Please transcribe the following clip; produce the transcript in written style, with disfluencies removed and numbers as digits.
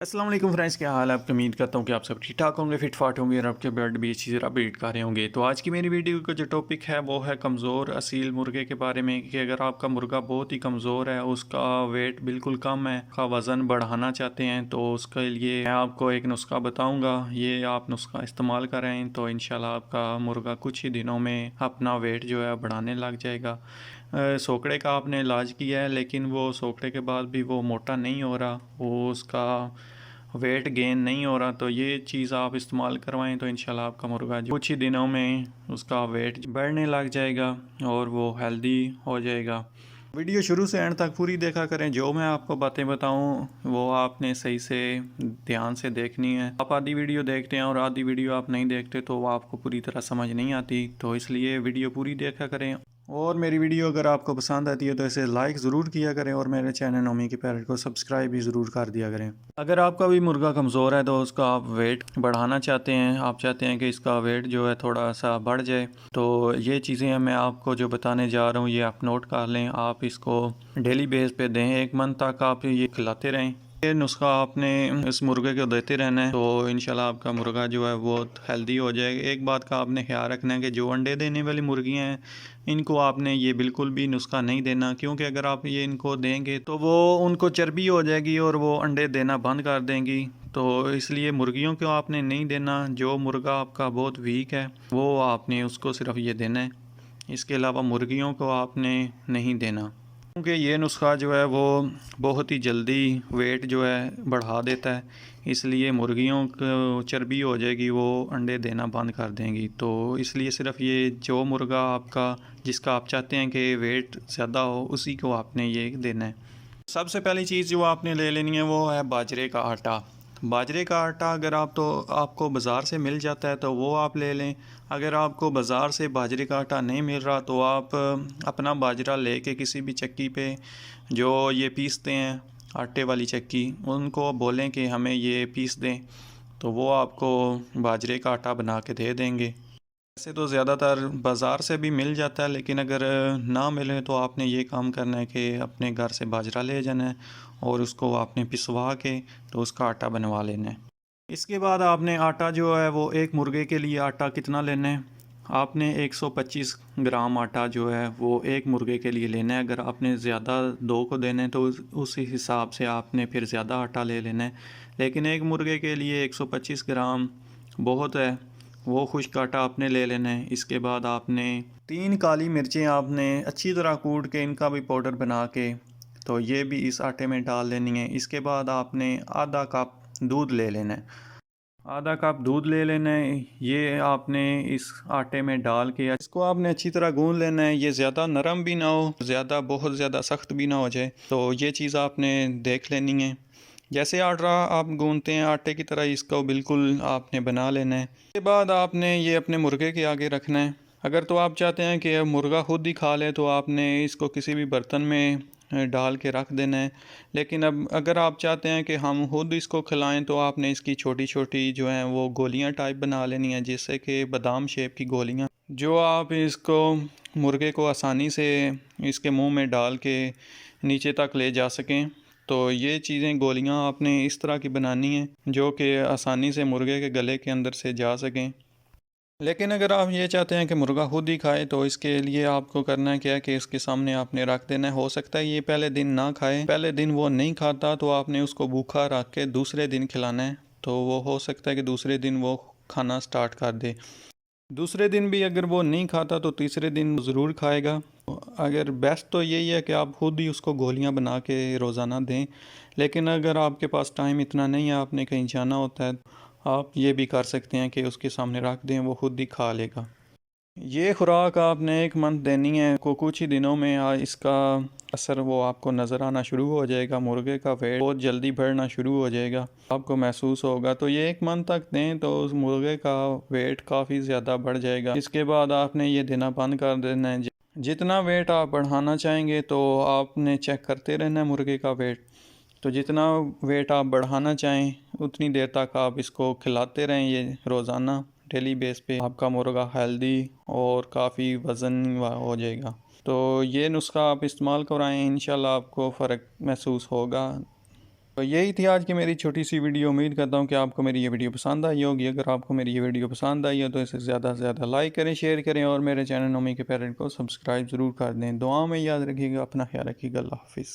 अस्सलाम वालेकुम फ्रेंड्स, क्या हाल है आपकी। उम्मीद करता हूँ कि आप सब ठीक ठाक होंगे, फिट फाट होंगे और आपके ब्लड भी अच्छी तरह बीट कर रहे होंगे। तो आज की मेरी वीडियो का जो टॉपिक है वो है कमज़ोर असील मुर्गे के बारे में कि अगर आपका मुर्गा बहुत ही कमज़ोर है, उसका वेट बिल्कुल कम है, का वज़न बढ़ाना चाहते हैं तो उसके लिए मैं आपको एक नुस्खा बताऊँगा। ये आप नुस्खा इस्तेमाल करें तो इंशाल्लाह आपका मुर्गा कुछ ही दिनों में अपना वेट जो है बढ़ाने लग जाएगा। सोकड़े का आपने इलाज किया है लेकिन वो सोकड़े के बाद भी वो मोटा नहीं हो रहा, वो उसका वेट गेन नहीं हो रहा, तो ये चीज़ आप इस्तेमाल करवाएं तो इंशाल्लाह आपका मुर्गा जो कुछ ही दिनों में उसका वेट बढ़ने लग जाएगा और वो हेल्दी हो जाएगा। वीडियो शुरू से एंड तक पूरी देखा करें। जो मैं आपको बातें बताऊं वो आपने सही से ध्यान से देखनी है। आप आधी वीडियो देखते हैं और आधी वीडियो आप नहीं देखते तो वो आपको पूरी तरह समझ नहीं आती, तो इसलिए वीडियो पूरी देखा करें। और मेरी वीडियो अगर आपको पसंद आती है तो इसे लाइक ज़रूर किया करें और मेरे चैनल नोमी की पैरट को सब्सक्राइब भी ज़रूर कर दिया करें। अगर आपका भी मुर्गा कमज़ोर है तो उसका आप वेट बढ़ाना चाहते हैं, आप चाहते हैं कि इसका वेट जो है थोड़ा सा बढ़ जाए, तो ये चीज़ें मैं आपको जो बताने जा रहा हूँ ये आप नोट कर लें। आप इसको डेली बेस पे दें, 1 मंथ तक आप ये खिलाते रहें। ये नुस्खा आपने इस मुर्गे को देते रहना है तो इंशाल्लाह आपका मुर्गा जो है वो हेल्दी हो जाएगा। एक बात का आपने ख्याल रखना है कि जो अंडे देने वाली मुर्गियाँ हैं इनको आपने ये बिल्कुल भी नुस्खा नहीं देना, क्योंकि अगर आप ये इनको देंगे तो वो उनको चर्बी हो जाएगी और वो अंडे देना बंद कर देंगी। तो इसलिए मुर्गियों को आपने नहीं देना। जो मुर्गा आपका बहुत वीक है वो आपने उसको सिर्फ ये देना है, इसके अलावा मुर्गियों को आपने नहीं देना, क्योंकि ये नुस्खा जो है वो बहुत ही जल्दी वेट जो है बढ़ा देता है। इसलिए मुर्गियों को चर्बी हो जाएगी, वो अंडे देना बंद कर देंगी। तो इसलिए सिर्फ ये जो मुर्गा आपका जिसका आप चाहते हैं कि वेट ज़्यादा हो उसी को आपने ये देना है। सबसे पहली चीज़ जो आपने ले लेनी है वो है बाजरे का आटा। बाजरे का आटा अगर आपको बाज़ार से मिल जाता है तो वो आप ले लें। अगर आपको बाज़ार से बाजरे का आटा नहीं मिल रहा तो आप अपना बाजरा लेके किसी भी चक्की पे जो ये पीसते हैं आटे वाली चक्की, उनको बोलें कि हमें ये पीस दें, तो वो आपको बाजरे का आटा बना के दे देंगे। वैसे तो ज़्यादातर बाज़ार से भी मिल जाता है, लेकिन अगर ना मिले तो आपने ये काम करना है कि अपने घर से बाजरा ले जाना है और उसको आपने पिसवा के तो उसका आटा बनवा लेना है। इसके बाद आपने आटा जो है वो एक मुर्गे के लिए आटा कितना लेना है, आपने 125 ग्राम आटा जो है वो एक मुर्गे के लिए लेना है। अगर आपने ज़्यादा दो को देना है तो उस हिसाब से आपने फिर ज़्यादा आटा ले लेना है, लेकिन एक मुर्गे के लिए 125 ग्राम बहुत है, वो खुश्क आटा आपने ले लेना है। इसके बाद आपने 3 काली मिर्चें आपने अच्छी तरह कूट के इनका भी पाउडर बना के तो ये भी इस आटे में डाल लेनी है। इसके बाद आपने आधा कप दूध ले लेना है, आधा कप दूध ले लेना है। ये आपने इस आटे में डाल के इसको आपने अच्छी तरह गूंद लेना है। ये ज़्यादा नरम भी ना हो, बहुत ज़्यादा सख्त भी ना हो जाए, तो ये चीज़ आपने देख लेनी है। जैसे आटा आप गूंदते हैं आटे की तरह इसको बिल्कुल आपने बना लेना है। उसके बाद आपने ये अपने मुर्गे के आगे रखना है। अगर तो आप चाहते हैं कि मुर्गा खुद ही खा ले तो आपने इसको किसी भी बर्तन में डाल के रख देना है, लेकिन अब अगर आप चाहते हैं कि हम खुद इसको खिलाएं तो आपने इसकी छोटी छोटी जो हैं वो गोलियां टाइप बना लेनी है, जैसे कि बादाम शेप की गोलियां, जो आप इसको मुर्गे को आसानी से इसके मुंह में डाल के नीचे तक ले जा सकें। तो ये चीज़ें गोलियां आपने इस तरह की बनानी है जो कि आसानी से मुर्गे के गले के अंदर से जा सकें। लेकिन अगर आप ये चाहते हैं कि मुर्गा खुद ही खाए तो इसके लिए आपको करना है क्या है कि इसके सामने आपने रख देना है। हो सकता है ये पहले दिन ना खाए, पहले दिन वो नहीं खाता तो आपने उसको भूखा रख के दूसरे दिन खिलाना है, तो वो हो सकता है कि दूसरे दिन वो खाना स्टार्ट कर दे। दूसरे दिन भी अगर वो नहीं खाता तो तीसरे दिन ज़रूर खाएगा। अगर बेस्ट तो यही है कि आप खुद ही उसको गोलियां बना के रोज़ाना दें, लेकिन अगर आपके पास टाइम इतना नहीं है, आपने कहीं जाना होता है, आप ये भी कर सकते हैं कि उसके सामने रख दें, वो खुद ही खा लेगा। ये खुराक आपने 1 मंथ देनी है को कुछ ही दिनों में इसका असर वो आपको नज़र आना शुरू हो जाएगा। मुर्गे का वेट बहुत जल्दी बढ़ना शुरू हो जाएगा, आपको महसूस होगा। तो ये 1 मंथ तक दें तो उस मुर्गे का वेट काफ़ी ज़्यादा बढ़ जाएगा। इसके बाद आपने ये देना बंद कर देना है। जितना वेट आप बढ़ाना चाहेंगे तो आपने चेक करते रहना है मुर्गे का वेट। तो जितना वेट आप बढ़ाना चाहें उतनी देर तक आप इसको खिलाते रहें, ये रोज़ाना डेली बेस पे आपका मुर्गा हेल्दी और काफ़ी वज़न हो जाएगा। तो ये नुस्खा आप इस्तेमाल कराएं, इंशाल्लाह आपको फ़र्क महसूस होगा। तो यही थी आज की मेरी छोटी सी वीडियो। उम्मीद करता हूँ कि आपको मेरी ये वीडियो पसंद आई होगी। अगर आपको मेरी ये वीडियो पसंद आई है तो इसे ज़्यादा से ज़्यादा लाइक करें, शेयर करें और मेरे चैनल नोमी के पेरेंट को सब्सक्राइब ज़रूर कर दें। दुआ में याद रखिएगा, अपना ख्याल रखिएगा। अल्लाह हाफिज़।